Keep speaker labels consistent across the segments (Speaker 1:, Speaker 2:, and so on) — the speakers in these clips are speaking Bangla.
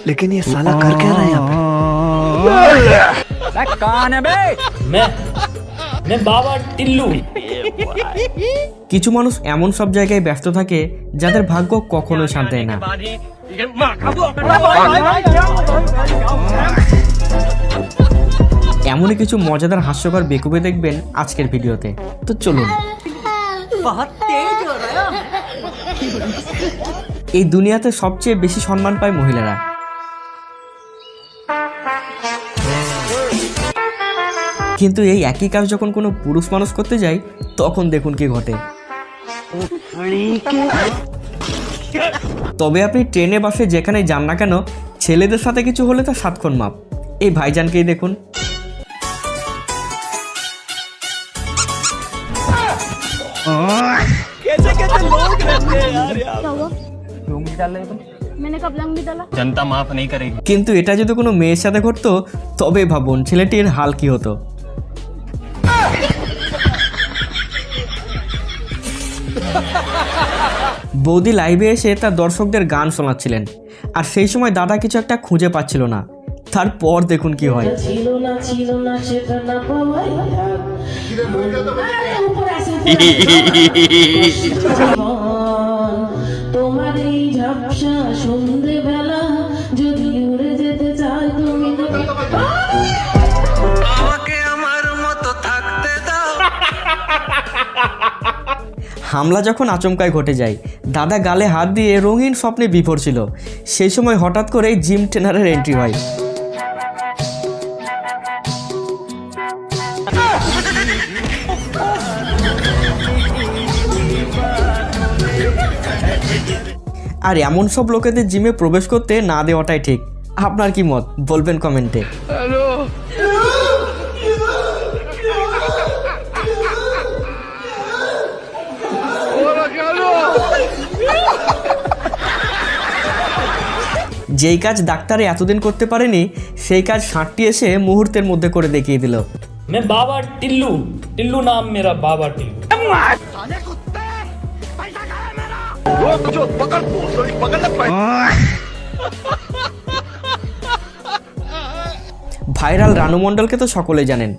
Speaker 1: लेकिन ये साला कर क्या रहा है यहाँ पे?
Speaker 2: कौन है बे? मैं बाबा टिल्लू।
Speaker 3: কিছু মানুষ এমন সব জায়গায় ব্যস্ত থাকে যাদের ভাগ্য কখনো শান্ত হয় না। এমনই কিছু মজাদার হাস্যকর বেকুবে দেখবেন আজকের ভিডিওতে, তো চলুন। এই দুনিয়াতে সবচেয়ে বেশি সম্মান পায় মহিলারা। কিন্তু এই একই কাজ যখন কোনো পুরুষ মানুষ করতে যায় তখন দেখুন কি ঘটে। তবে আপনি ট্রেনে বাসে যেখানে যান না কেন, ছেলেদের সাথে কিছু হলে তা সাতক্ষণ মাপ। এই ভাইজানকেই দেখুন।
Speaker 2: जनता माफ नहीं करेगी।
Speaker 3: কিন্তু এটা যদি কোনো মেয়ের সাথে ঘটতো তবে ভাবুন ছেলেটির হাল কি হতো। বৌদি লাইভে এসে তার দর্শকদের গান শোনাচ্ছিলেন, আর সেই সময় দাদা কিছু একটা খুঁজে পাচ্ছিল না। তারপর দেখুন কি হয়।
Speaker 4: তোমার এই ঝাপসা সন্ধ্যেবেলা যদি উড়ে যেতে চাই তুমি আমাকে আমার মতো থাকতে দাও।
Speaker 3: হামলা যখন আচমকায় ঘটে যায়, দাদা গালে হাত দিয়ে রঙিন স্বপ্নে বিভোর ছিল। সেই সময় হঠাৎ করে জিম ট্রেনারের এন্ট্রি হয়। আর এমন সব লোকেদের জিমে প্রবেশ করতে না দেওয়াটাই ঠিক। আপনার কি মত বলবেন কমেন্টে। যেই কাজ ডাক্তারে এতদিন করতে পারেনি সেই কাজ ষাটটি এসে মুহূর্তের মধ্যে করে দেখিয়ে দিল।
Speaker 2: मैं बाबा टिल्लू, टिल्लू नाम मेरा बाबा टिल्लू।
Speaker 3: ভাইরাল রানু মণ্ডলকে তো সকলেই জানেন,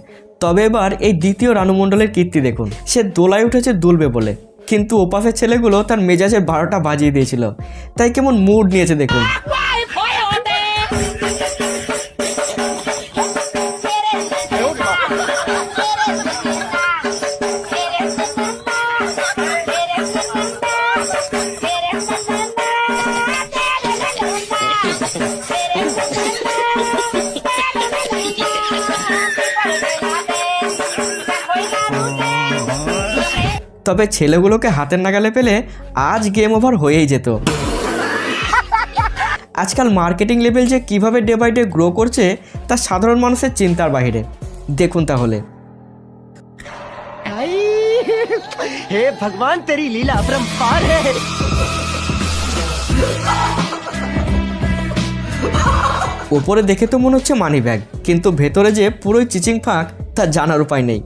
Speaker 3: তবে এবার এই দ্বিতীয় রানু মণ্ডলের কীর্তি দেখুন। সে দোলায় উঠেছে দুলবে বলে, কিন্তু ওপাশের ছেলেগুলো তার মেজাজে 12টা বাজিয়ে দিয়েছিল। তাই কেমন মুড নিয়েছে দেখুন। তবে ছেলেগুলোকে হাতের নাগালে পেলে আজ গেম ওভার হয়েই যেত। আজকাল মার্কেটিং লেভেল যে কিভাবে ডে বাই ডে গ্রো করছে তা সাধারণ মানুষের চিন্তার বাইরে। দেখুন তাহলে।
Speaker 1: हे भगवान तेरी लीला अपरंपार है।
Speaker 3: ওপরে দেখে তো মনে হচ্ছে মানি ব্যাগ, কিন্তু ভেতরে যে পুরোই চিচিং ফাঁক তা জানার উপায় নেই।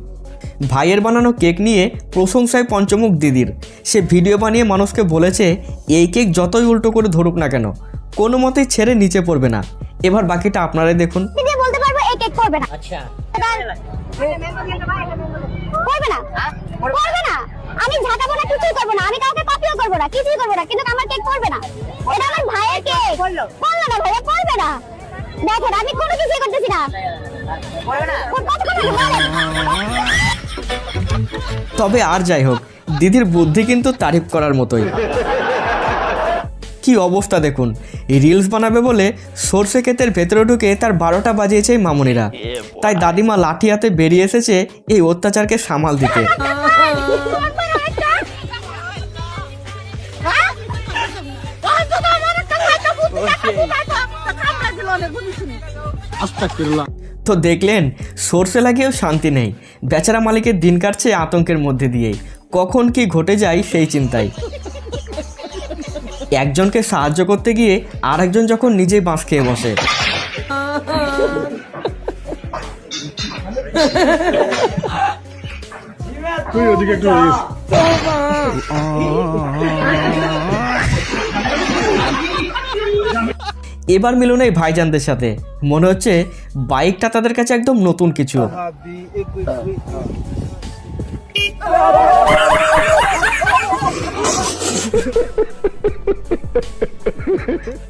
Speaker 3: ভাইয়ের বানানো কেক নিয়ে প্রশংসায় পঞ্চমুখ দিদির। সে ভিডিও বানিয়ে মানুষকে বলেছে এই কেক যতই উল্টো করে ধরুক না কেন কোনো মতেই ছেড়ে নিচে পড়বে না। এবার বাকিটা আপনারাই দেখুন।
Speaker 5: দিদি বলতে পারবো এই কেক করবে না। আচ্ছা করবে না, করবে না। আমি ঝাঁটাবো না, কিছুই করবো না। আমি কাউকে কপিও করবো না, কিছুই করবো না, কিন্তু আমার কেক করবে না। এটা আমার ভাইয়ের কেক। বললো না ভাইয়া করবে না। দেখেন আমি কোনো কিছুই করতেছি না।
Speaker 3: তবে আর যাই হোক, দিদির বুদ্ধি কিন্তু তারিফ করার মতোই। কি অবস্থা দেখুন, রিলস বানাবে বলে সর্ষে ক্ষেতের ভেতরে ঢুকে তার 12টা বাজিয়েছে মামুনিরা। তাই দাদিমা লাঠি হাতে বেরিয়ে এসেছে এই অত্যাচারকে সামাল দিতে। তো দেখলেন, সর্ষে লাগিয়েও শান্তি নেই। বেচারা মালিকের দিন কাটছে আতঙ্কের মধ্যে দিয়েই। কখন কি ঘটে যায় সেই চিন্তায়। একজনকে সাহায্য করতে গিয়ে আরেকজন যখন নিজেই বাঁশ খেয়ে বসে। এবার মিলন এই ভাইজানদের সাথে, মনে হচ্ছে বাইকটা তাদের কাছে একদম নতুন কিছু।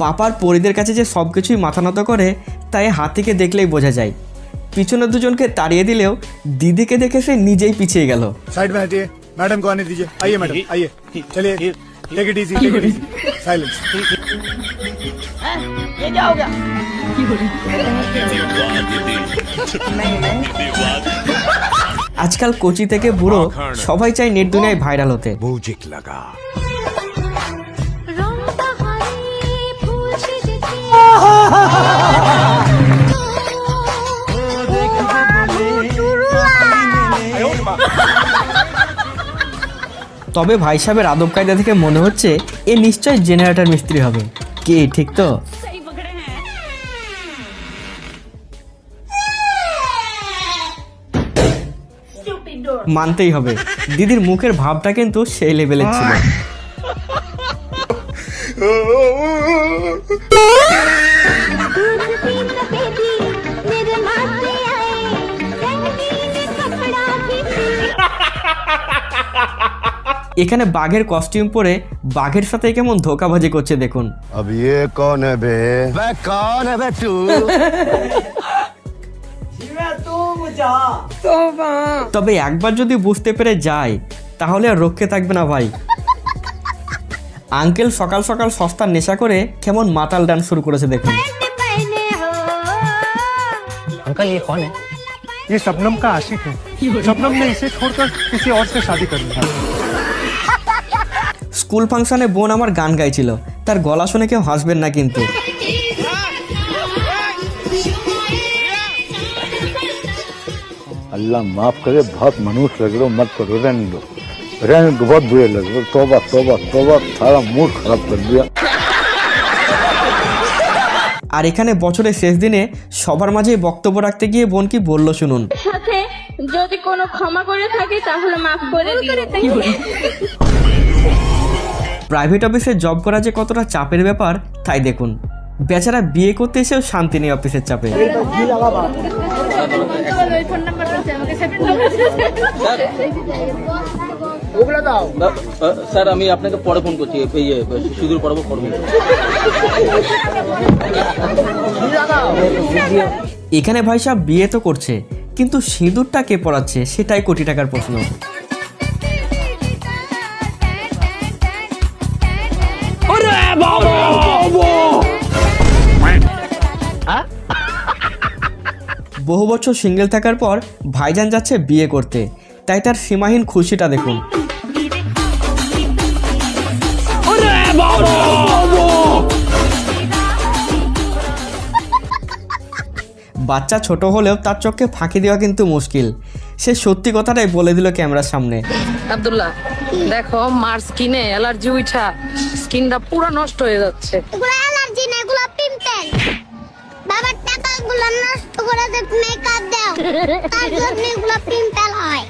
Speaker 3: পাপার পরিদের কাছে যে সব কিছুই মাথা নত করে তাই হাতিকে দেখলেই বোঝা যায়। পিছনে দুজনকে তাড়িয়ে দিলেও দিদিকে দেখে সে নিজেই পিছিয়ে গেল।
Speaker 6: साइड में हटिए, मैडम को आने दीजिए। आइए मैडम, आइए, चलिए, take it easy, take it easy, silence.
Speaker 1: ये क्या हो गया?
Speaker 3: আজকাল কোচি থেকে বুড়ো সবাই চায় নেট দুনিয়ায় ভাইরাল হতে। তবে ভাই সাহেবের আদব কায়দা থেকে মনে হচ্ছে এ নিশ্চয় জেনারেটর মিস্ত্রি হবে। কি ঠিক তো? মানতেই হবে, দিদির মুখের ভাবটা কিন্তু সেই লেভেলের ছিল। এখানে বাঘের কস্টিউম পরে বাঘের সাথে কেমন ধোকাবাজি করছে দেখুন।
Speaker 7: अब ये कौन है बे? बे कौन है बे तू?
Speaker 3: তবে একবার যদি বুঝতে পেরে যায় তাহলে আর রক্ষে থাকবে না ভাই। আঙ্কেল সকাল সকাল সস্তার নেশা করে কেমন মাতাল ডান্স শুরু করেছে দেখুন।
Speaker 1: अंकल ये कौन है?
Speaker 6: ये शबनम का आशिक है। शबनम ने इसे छोड़कर किसी और से शादी कर ली।
Speaker 3: স্কুল ফাংশনে বোন আমার গান গাইছিল, তার গলা শুনে কেউ হাসবেন না কিন্তু।
Speaker 7: अल्लाह माफ करे, बहुत मनुष्य लग रहे हो, मत करो, रहने दो, बहुत बुरे लग रहे हो। तौबा तौबा तौबा, सारा मूड खराब कर दिया।
Speaker 3: আর এখানে বছরের শেষ দিনে সবার মাঝে বক্তব্য রাখতে গিয়ে বোন কি বলল শুনুন।
Speaker 8: সাথে যদি কোনো ক্ষমা করে থাকি তাহলে মাফ করে দিও।
Speaker 3: প্রাইভেট অফিসে জব করা যে কতটা চাপের ব্যাপার তাই দেখুন। বেচারা বিয়ে করতে এসেও শান্তি নেই অফিসের চাপে।
Speaker 9: স্যার আমি আপনাকে পরে ফোন করছি, সুদূর পর্ব করবো।
Speaker 3: এখানে ভাই সাহেব বিয়ে তো করছে কিন্তু সিঁদুরটা কে পড়াচ্ছে সেটাই কোটি টাকার প্রশ্ন। বহু বছর সিঙ্গেল থাকার পর ভাইজান যাচ্ছে বিয়ে করতে, তাই তার সীমাহীন খুশিটা দেখুন। বাচ্চা ছোট হলেও তার চোখে ফাঁকি দেওয়া কিন্তু মুশকিল। সে সত্যি কথাটাই বলে দিল ক্যামেরার সামনে।
Speaker 10: আব্দুল্লাহ দেখো, মার স্কিনে অ্যালার্জি উঠা স্কিনটা পুরো নষ্ট হয়ে যাচ্ছে।
Speaker 5: এগুলো অ্যালার্জি না, এগুলো পিম্পল। বাবার টাকাগুলো নষ্ট করে মেকআপ দাও, তার জন্য এগুলো পিম্পল হয়।